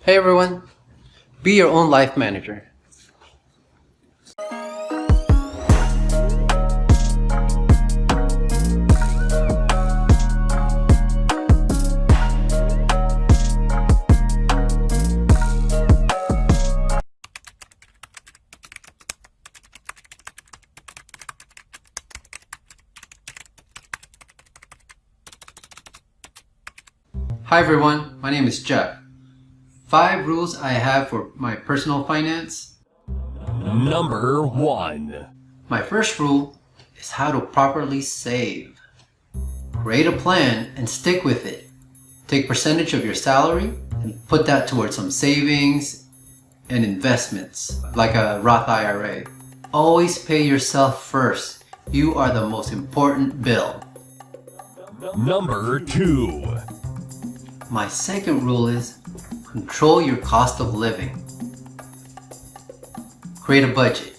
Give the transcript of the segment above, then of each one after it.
Hey everyone, be your own life manager. Hi everyone, my name is Jeff. 5 rules I have for my personal finance. Number 1. My first rule is how to properly save. Create a plan and stick with it. Take percentage of your salary and put that towards some savings and investments like a Roth IRA. Always pay yourself first. You are the most important bill. Number 2. My second rule is control your cost of living. Create a budget.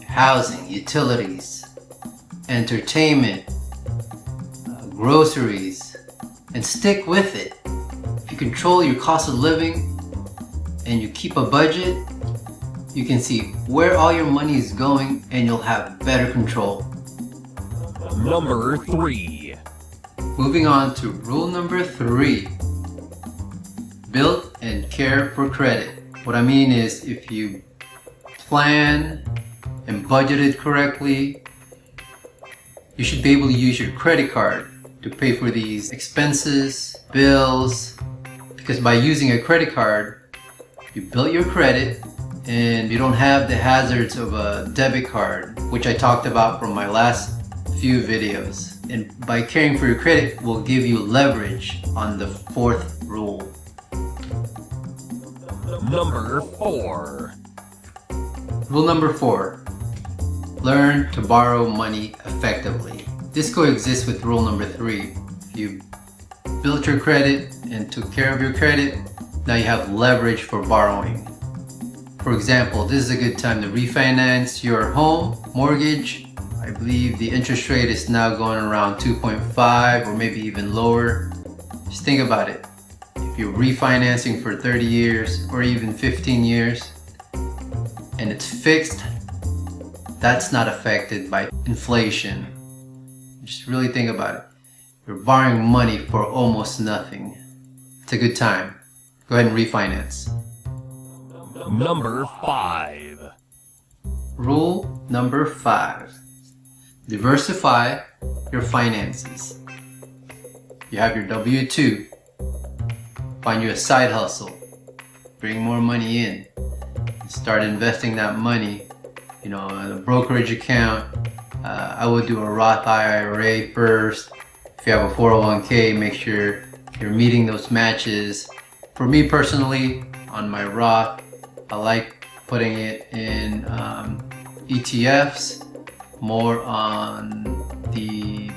Housing, utilities, entertainment, groceries, and stick with it. If you control your cost of living and you keep a budget, you can see where all your money is going and you'll have better control. Number 3. Moving on to rule number 3. Build and care for credit. What I mean is, if you plan and budgeted correctly, you should be able to use your credit card to pay for these expenses, bills, because by using a credit card, you build your credit and you don't have the hazards of a debit card, which I talked about from my last few videos. And by caring for your credit will give you leverage on the 4th rule. Number 4. Rule number 4. Learn to borrow money effectively. This coexists with rule number 3. If you built your credit and took care of your credit, now you have leverage for borrowing. For example, this is a good time to refinance your home mortgage. I believe the interest rate is now going around 2.5 or maybe even lower. Just think about it. If you're refinancing for 30 years or even 15 years and it's fixed, that's not affected by inflation. Just really think about it. You're borrowing money for almost nothing. It's a good time. Go ahead and refinance. Number 5. Rule number 5. Diversify your finances. You have your W-2. Find you a side hustle. Bring more money in. Start investing that money, in a brokerage account. I would do a Roth IRA first. If you have a 401k, make sure you're meeting those matches. For me personally, on my Roth, I like putting it in ETFs, more on the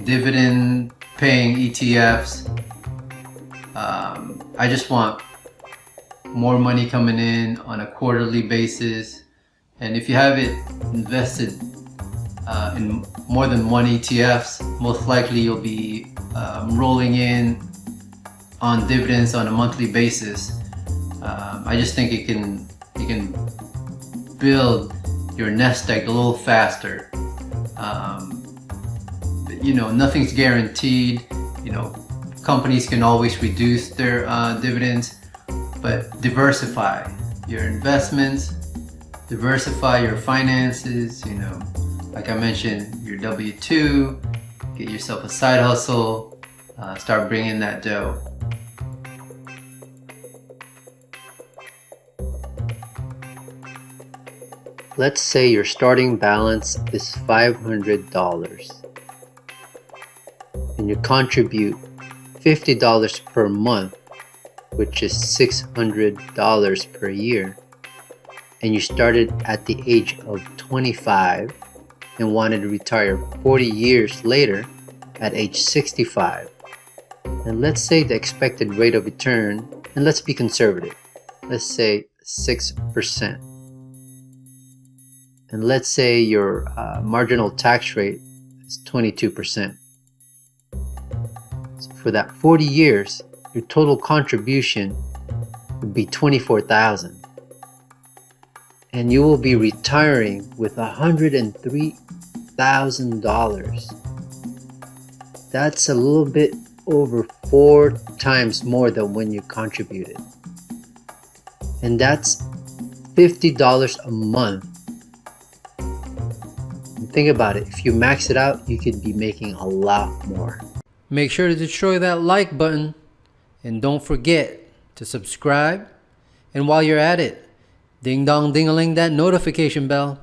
dividend paying ETFs. I just want more money coming in on a quarterly basis, and if you have it invested in more than one ETFs, most likely you'll be rolling in on dividends on a monthly basis. I just think you can build your nest egg a little faster. Nothing's guaranteed. Companies can always reduce their dividends, but diversify your investments, diversify your finances. Like I mentioned, your W-2, get yourself a side hustle, start bringing that dough. Let's say your starting balance is $500 and you contribute $50 per month, which is $600 per year, and you started at the age of 25 and wanted to retire 40 years later at age 65. And let's say the expected rate of return, and let's be conservative, let's say 6%. And let's say your marginal tax rate is 22%. So for that 40 years, your total contribution would be $24,000. And you will be retiring with $103,000. That's a little bit over 4 times more than when you contributed. And that's $50 a month. And think about it, if you max it out, you could be making a lot more. Make sure to destroy that like button, and don't forget to subscribe. And while you're at it, ding dong ding a ling that notification bell.